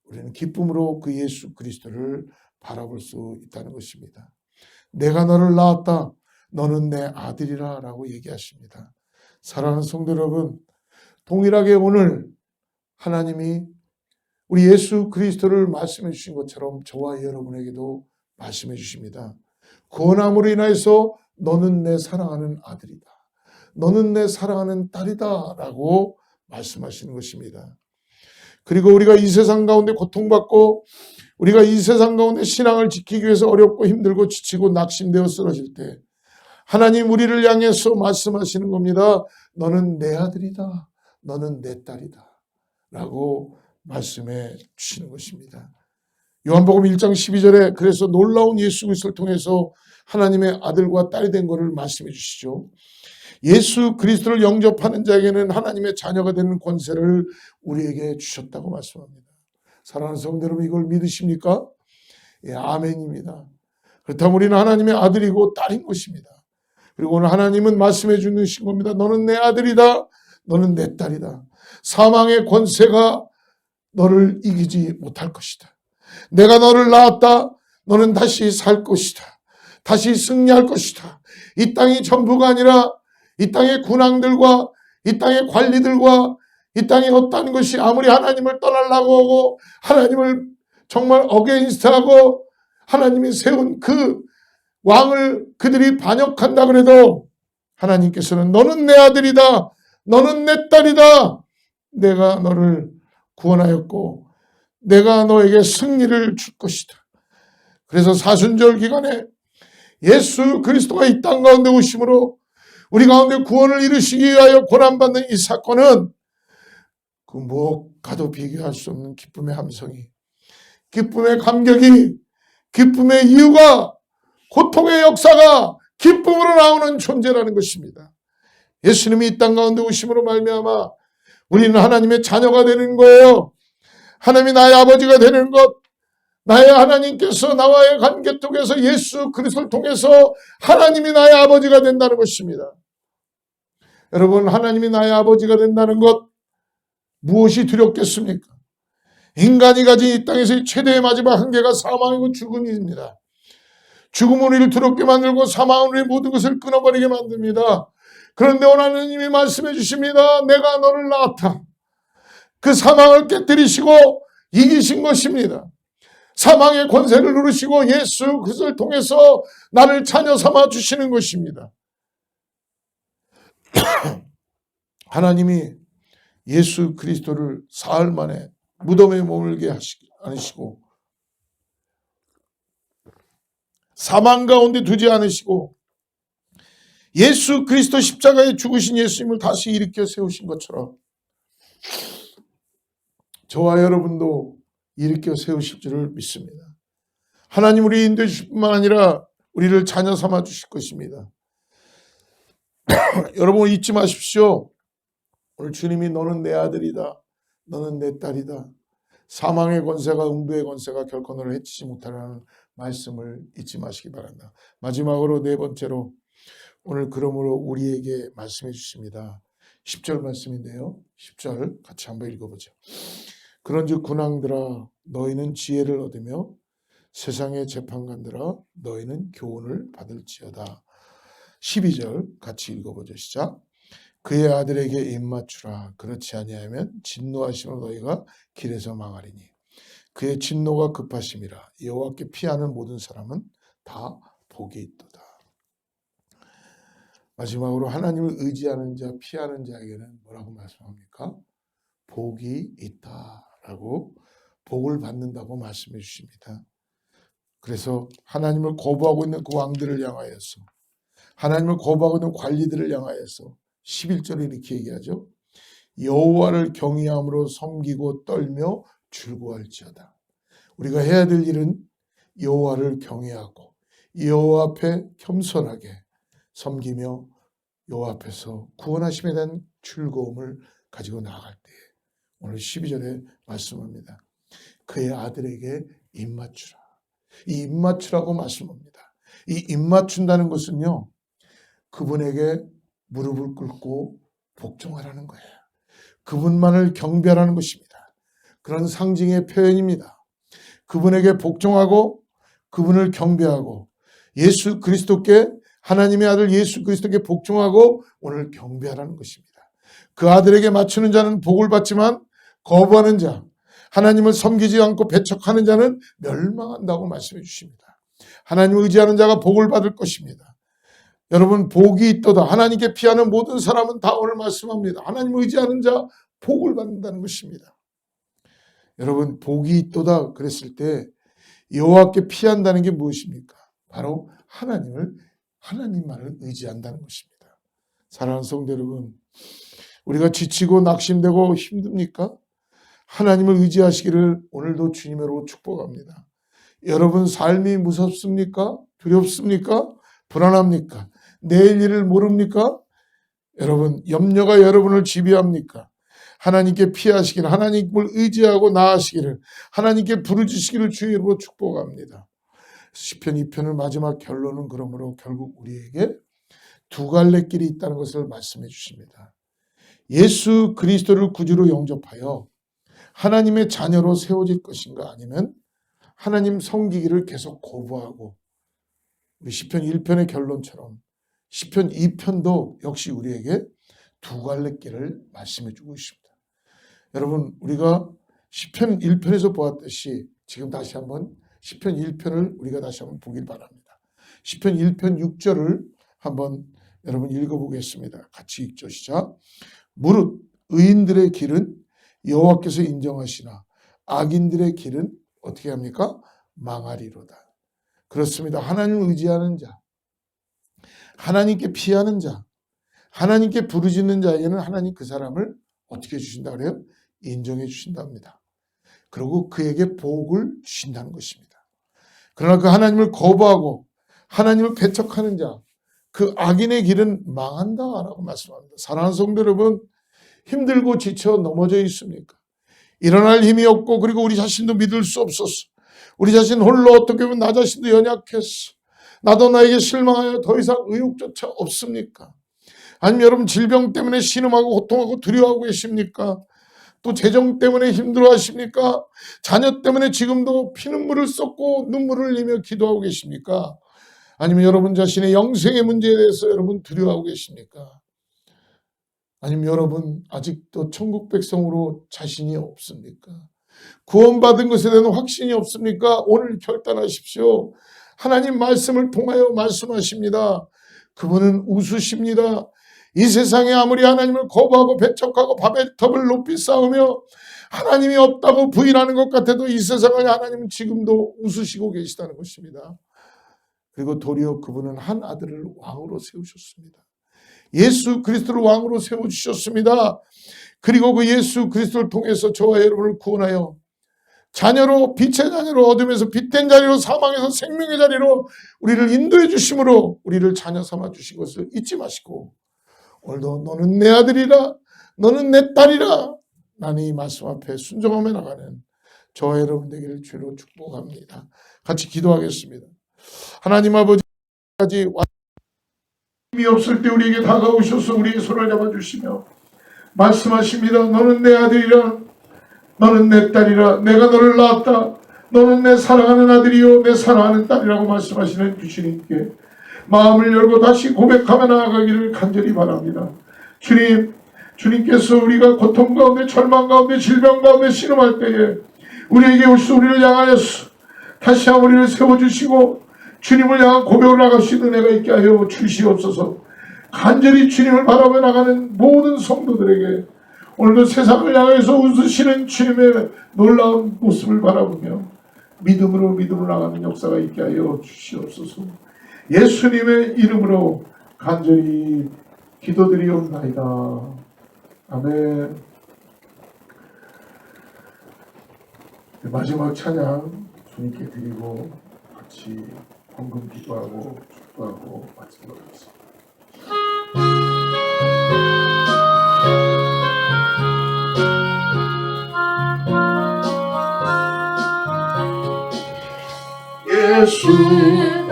우리는 기쁨으로 그 예수 그리스도를 바라볼 수 있다는 것입니다. 내가 너를 낳았다, 너는 내 아들이라 라고 얘기하십니다. 사랑하는 성도 여러분, 동일하게 오늘 하나님이 우리 예수 그리스도를 말씀해 주신 것처럼 저와 여러분에게도 말씀해 주십니다. 구원함으로 인하여서 너는 내 사랑하는 아들이다, 너는 내 사랑하는 딸이다 라고 말씀하시는 것입니다. 그리고 우리가 이 세상 가운데 고통받고 우리가 이 세상 가운데 신앙을 지키기 위해서 어렵고 힘들고 지치고 낙심되어 쓰러질 때 하나님 우리를 향해서 말씀하시는 겁니다. 너는 내 아들이다. 너는 내 딸이다. 라고 말씀해 주시는 것입니다. 요한복음 1장 12절에 그래서 놀라운 예수 그리스도를 통해서 하나님의 아들과 딸이 된 것을 말씀해 주시죠. 예수 그리스도를 영접하는 자에게는 하나님의 자녀가 되는 권세를 우리에게 주셨다고 말씀합니다. 사랑하는 성도 여러분, 이걸 믿으십니까? 예, 아멘입니다. 그렇다면 우리는 하나님의 아들이고 딸인 것입니다. 그리고 오늘 하나님은 말씀해 주신 겁니다. 너는 내 아들이다. 너는 내 딸이다. 사망의 권세가 너를 이기지 못할 것이다. 내가 너를 낳았다. 너는 다시 살 것이다. 다시 승리할 것이다. 이 땅이 전부가 아니라 이 땅의 군왕들과 이 땅의 관리들과 이 땅에 어떤 것이 아무리 하나님을 떠나려고 하고 하나님을 정말 어게인스트하고 하나님이 세운 그 왕을 그들이 반역한다 그래도 하나님께서는 너는 내 아들이다. 너는 내 딸이다. 내가 너를 구원하였고 내가 너에게 승리를 줄 것이다. 그래서 사순절 기간에 예수 그리스도가 이 땅 가운데 오심으로 우리 가운데 구원을 이루시기 위하여 고난받는 이 사건은 그 무엇과도 비교할 수 없는 기쁨의 함성이, 기쁨의 감격이, 기쁨의 이유가, 고통의 역사가 기쁨으로 나오는 존재라는 것입니다. 예수님이 이 땅 가운데 오심으로 말미암아 우리는 하나님의 자녀가 되는 거예요. 하나님이 나의 아버지가 되는 것, 나의 하나님께서 나와의 관계 속에서 예수 그리스도를 통해서 하나님이 나의 아버지가 된다는 것입니다. 여러분, 하나님이 나의 아버지가 된다는 것 무엇이 두렵겠습니까? 인간이 가진 이 땅에서의 최대의 마지막 한계가 사망이고 죽음입니다. 죽음은 우리를 두렵게 만들고 사망은 우리의 모든 것을 끊어버리게 만듭니다. 그런데 오늘 하나님이 말씀해 주십니다. 내가 너를 낳았다. 그 사망을 깨뜨리시고 이기신 것입니다. 사망의 권세를 누르시고 예수 그리스도를 통해서 나를 자녀 삼아 주시는 것입니다. 하나님이 예수 그리스도를 사흘 만에 무덤에 머물게 않으시고 사망 가운데 두지 않으시고 예수 그리스도 십자가에 죽으신 예수님을 다시 일으켜 세우신 것처럼 저와 여러분도 일으켜 세우실 줄을 믿습니다. 하나님 우리 인도해 주실 뿐만 아니라 우리를 자녀 삼아 주실 것입니다. 여러분 잊지 마십시오. 오늘 주님이 너는 내 아들이다. 너는 내 딸이다. 사망의 권세가 음부의 권세가 결코 너를 해치지 못하라는 말씀을 잊지 마시기 바랍니다. 마지막으로 네 번째로 오늘 그러므로 우리에게 말씀해 주십니다. 10절 말씀인데요. 10절 같이 한번 읽어보죠. 그런즉 군왕들아 너희는 지혜를 얻으며 세상의 재판관들아 너희는 교훈을 받을지어다. 12절 같이 읽어보죠. 시작. 그의 아들에게 입맞추라. 그렇지 아니하면 진노하심으로 너희가 길에서 망하리니 그의 진노가 급하심이라. 여호와께 피하는 모든 사람은 다 복이 있도다. 마지막으로 하나님을 의지하는 자, 피하는 자에게는 뭐라고 말씀합니까? 복이 있다라고 복을 받는다고 말씀해 주십니다. 그래서 하나님을 거부하고 있는 그 왕들을 향하여서 하나님을 거부하고 있는 관리들을 향하여서 11절에 이렇게 얘기하죠. 여호와를 경외함으로 섬기고 떨며 즐거워할지어다. 우리가 해야 될 일은 여호와를 경외하고 여호와 앞에 겸손하게 섬기며 여호와 앞에서 구원하심에 대한 즐거움을 가지고 나아갈 때에 오늘 12절에 말씀합니다. 그의 아들에게 입맞추라. 이 입맞추라고 말씀합니다. 이 입맞춘다는 것은요. 그분에게 무릎을 꿇고 복종하라는 거예요. 그분만을 경배하라는 것입니다. 그런 상징의 표현입니다. 그분에게 복종하고 그분을 경배하고 예수 그리스도께 하나님의 아들 예수 그리스도께 복종하고 오늘 경배하라는 것입니다. 그 아들에게 맞추는 자는 복을 받지만 거부하는 자, 하나님을 섬기지 않고 배척하는 자는 멸망한다고 말씀해 주십니다. 하나님을 의지하는 자가 복을 받을 것입니다. 여러분 복이 있도다. 하나님께 피하는 모든 사람은 다 오늘 말씀합니다. 하나님을 의지하는 자 복을 받는다는 것입니다. 여러분 복이 있도다 그랬을 때 여호와께 피한다는 게 무엇입니까? 바로 하나님만을 의지한다는 것입니다. 사랑하는 성도 여러분, 우리가 지치고 낙심되고 힘듭니까? 하나님을 의지하시기를 오늘도 주님으로 축복합니다. 여러분 삶이 무섭습니까? 두렵습니까? 불안합니까? 내일 일을 모릅니까? 여러분 염려가 여러분을 지배합니까? 하나님께 피하시기를, 하나님을 의지하고 나아가시기를, 하나님께 부르짖으시기를 주의로 축복합니다. 시편 2편의 마지막 결론은 그러므로 결국 우리에게 두 갈래 길이 있다는 것을 말씀해 주십니다. 예수 그리스도를 구주로 영접하여 하나님의 자녀로 세워질 것인가, 아니면 하나님 섬기기를 계속 거부하고, 우리 시편 1편의 결론처럼 시편 2편도 역시 우리에게 두 갈래 길을 말씀해 주고 있습니다. 여러분 우리가 시편 1편에서 보았듯이 지금 다시 한번 시편 1편을 우리가 다시 한번 보길 바랍니다. 시편 1편 6절을 한번 여러분 읽어보겠습니다. 같이 읽죠. 시작. 무릇 의인들의 길은 여호와께서 인정하시나 악인들의 길은 어떻게 합니까? 망하리로다. 그렇습니다. 하나님을 의지하는 자, 하나님께 피하는 자, 하나님께 부르짖는 자에게는 하나님 그 사람을 어떻게 주신다 그래요? 인정해 주신답니다. 그리고 그에게 복을 주신다는 것입니다. 그러나 그 하나님을 거부하고 하나님을 배척하는 자, 그 악인의 길은 망한다라고 말씀합니다. 사랑하는 성도 여러분, 힘들고 지쳐 넘어져 있습니까? 일어날 힘이 없고, 그리고 우리 자신도 믿을 수 없었어. 우리 자신 홀로 어떻게 보면 나 자신도 연약했어. 나도 나에게 실망하여 더 이상 의욕조차 없습니까? 아니면 여러분 질병 때문에 신음하고 고통하고 두려워하고 계십니까? 또 재정 때문에 힘들어하십니까? 자녀 때문에 지금도 피눈물을 쏟고 눈물을 흘리며 기도하고 계십니까? 아니면 여러분 자신의 영생의 문제에 대해서 여러분 두려워하고 계십니까? 아니면 여러분 아직도 천국 백성으로 자신이 없습니까? 구원받은 것에 대한 확신이 없습니까? 오늘 결단하십시오. 하나님 말씀을 통하여 말씀하십니다. 그분은 웃으십니다. 이 세상에 아무리 하나님을 거부하고 배척하고 바벨탑을 높이 쌓으며 하나님이 없다고 부인하는 것 같아도 이 세상에 하나님은 지금도 웃으시고 계시다는 것입니다. 그리고 도리어 그분은 한 아들을 왕으로 세우셨습니다. 예수 그리스도를 왕으로 세워주셨습니다. 그리고 그 예수 그리스도를 통해서 저와 여러분을 구원하여 자녀로, 빛의 자녀로, 어둠에서 빛된 자리로, 사망에서 생명의 자리로 우리를 인도해 주심으로 우리를 자녀 삼아 주신 것을 잊지 마시고, 오늘도 너는 내 아들이라, 너는 내 딸이라, 나는 이 말씀 앞에 순종하며 나가는 저와 여러분 되기를 주로 축복합니다. 같이 기도하겠습니다. 하나님 아버지까지 힘이 없을 때 우리에게 다가오셔서 우리의 손을 잡아주시며 말씀하십니다. 너는 내 아들이라, 너는 내 딸이라, 내가 너를 낳았다, 너는 내 사랑하는 아들이요 내 사랑하는 딸이라고 말씀하시는 주님께 마음을 열고 다시 고백하며 나아가기를 간절히 바랍니다. 주님께서 우리가 고통 가운데, 절망 가운데, 질병 가운데 신음할 때에 우리에게 오셔서 우리를 향하여서 다시 한번 우리를 세워주시고 주님을 향한 고백을 나갈 수 있는 은혜가 있게 하여 주시옵소서. 간절히 주님을 바라보며 나가는 모든 성도들에게 오늘도 세상을 향해서 웃으시는 주님의 놀라운 모습을 바라보며 믿음으로 나가는 역사가 있게 하여 주시옵소서. 예수님의 이름으로 간절히 기도드리옵나이다. 아멘. 마지막 찬양 주님께 드리고 같이 헌금 기도하고 축도하고 마치도록 하겠습니다. 예수가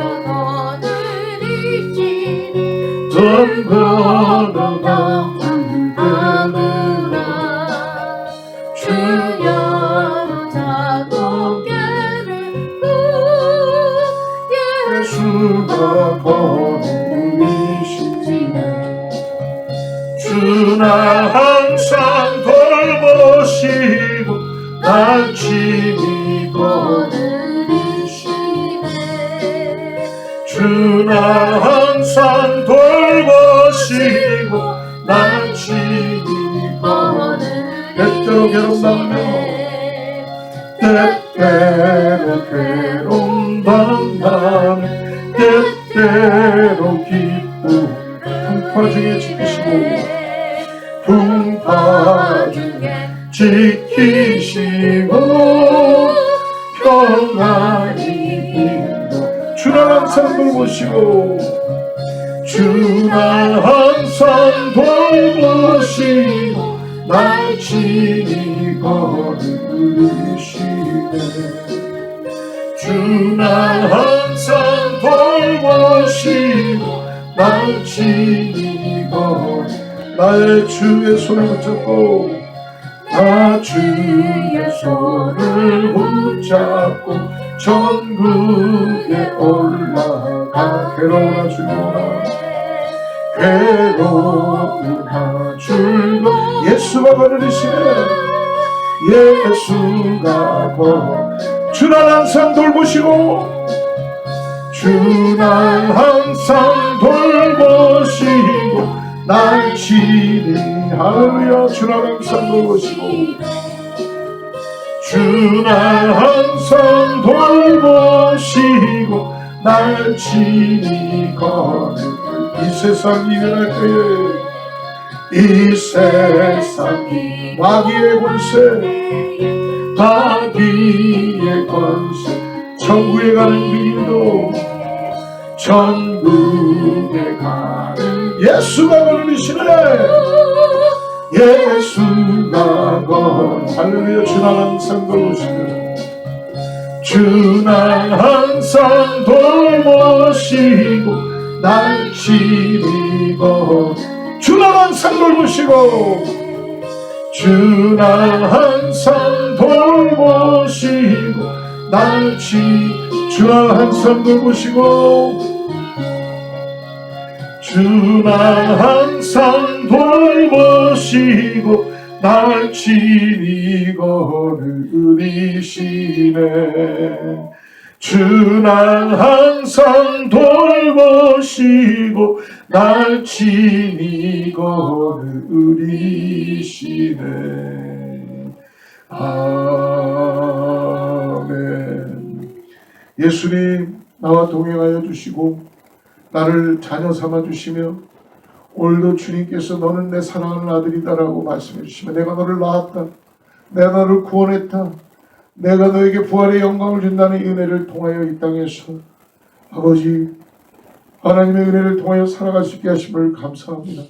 오늘이시니 돈 벌어가 울베느라 주여 자고개를 예수가 오늘이시니 주나 항상 돌보시고 날 지니고 주나 항상 돌보시고 날 지니고 때때로 괴롭다며 때때로 괴로움 만나면 때때로 기쁨 풍파 중에 지키시고 풍파 중에 지키시고 평안히 인도 주를 항상 돌보시고 주를 항상 돌보시고 날 친히 거느리시네 주를 항상 돌보시고 날 친히 거느리시네 나의 주의 손을 붙잡고 나 주의 손을 붙잡고 천국에 올라가 괴로우나 즐거우나 괴로우나 즐거우나 예수가 거느리시네 예수가 주를 항상 돌보시고 주를 항상 돌보시고 날 친히 할렐루야 주를 항상 돌보시고 주를 항상 돌보시고 날 친히 거느리시고 이 세상 이겨낼 때에 이 세상 마귀의 권세 마귀의 권세 천국에 가는 길도 천국에 가는 예수가 거느리시네 예수가 할렐루야 주를 항상 돌보시고 주를 항상 돌보시고 날 친히 주를 항상 돌보시고 주를 항상 돌보시고 날 친히 주를 항상 돌보시고 주를 항상 돌보시고 날 친히 거느리시네 주를 항상 돌보시고 날 친히 거느리시네 아멘 예수님 나와 동행하여 주시고 나를 자녀 삼아 주시며 오늘도 주님께서 너는 내 사랑하는 아들이다라고 말씀해 주시며 내가 너를 낳았다 내가 너를 구원했다 내가 너에게 부활의 영광을 준다는 은혜를 통하여 이 땅에서 아버지 하나님의 은혜를 통하여 살아갈 수 있게 하심을 감사합니다.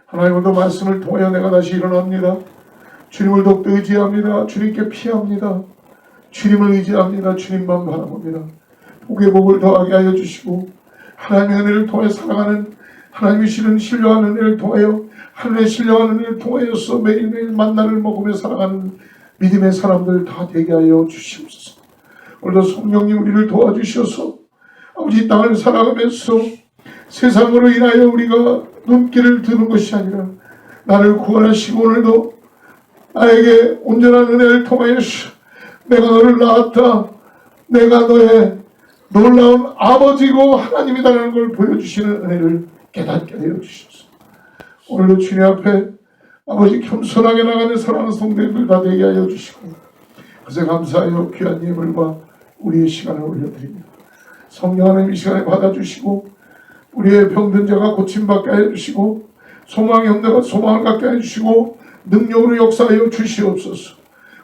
하나님 오늘도 말씀을 통하여 내가 다시 일어납니다. 주님을 더욱 의지합니다. 주님께 피합니다. 주님을 의지합니다. 주님만 바라봅니다. 복의 복을 더하게 하여 주시고 하나님의 은혜를 통해 살아가는 하나님이 주시는 신령한 은혜를 통하여 하늘의 신령한 은혜를 통하여서 매일매일 만나를 먹으며 살아가는 믿음의 사람들 다 되게 하여 주시옵소서. 오늘도 성령님 우리를 도와주셔서 아버지 땅을 살아가면서 세상으로 인하여 우리가 눈길을 드는 것이 아니라 나를 구원하시고 오늘도 나에게 온전한 은혜를 통하여서 내가 너를 낳았다 내가 너의 놀라운 아버지고 하나님이라는 걸 보여주시는 은혜를 깨닫게 하여 주셔서 오늘도 주님 앞에 아버지 겸손하게 나가는 사랑하는 성도들 다 되게 하여 주시고 그새 감사하여 귀한 예물과 우리의 시간을 올려드립니다. 성령 하나님 이 시간에 받아주시고 우리의 병든 자가 고침받게 해주시고 소망이 없는 자가 소망을 갖게 해주시고 능력으로 역사하여 주시옵소서.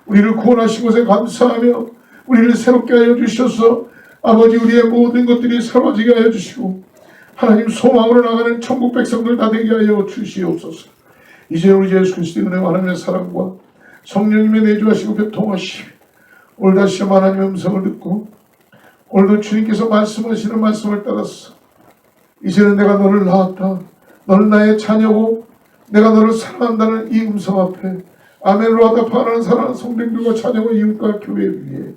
우리를 구원하신 것에 감사하며 우리를 새롭게 하여 주셔서 아버지 우리의 모든 것들이 새로워지게 하여 주시고 하나님 소망으로 나가는 천국 백성들 다 되게 하여 주시옵소서. 이제 우리 예수 그리스도의 은혜와 하나님의 사랑과 성령님의 내주하시고 교통하시며 오늘 다시 하나님의 음성을 듣고 오늘도 주님께서 말씀하시는 말씀을 따라서 이제는 내가 너를 낳았다 너는 나의 자녀고 내가 너를 사랑한다는 이 음성 앞에 아멘으로 화답하는 사랑하는 성도들과 자녀와 이웃과 교회 위에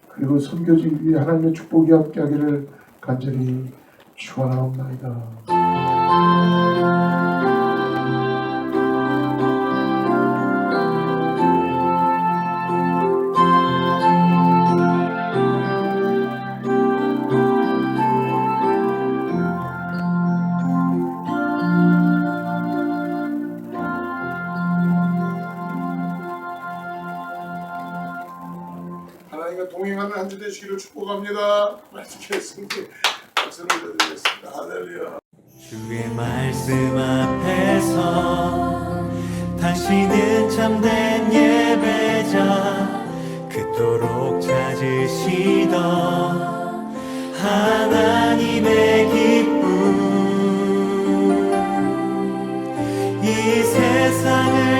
그리고 선교지 위에 하나님의 축복이 함께하기를 간절히 축원하옵나이다. 예수님 박수를 드리겠습니다. 할렐루야. 주의 말씀 앞에서 당신은 참된 예배자 그토록 찾으시던 하나님의 기쁨 이 세상을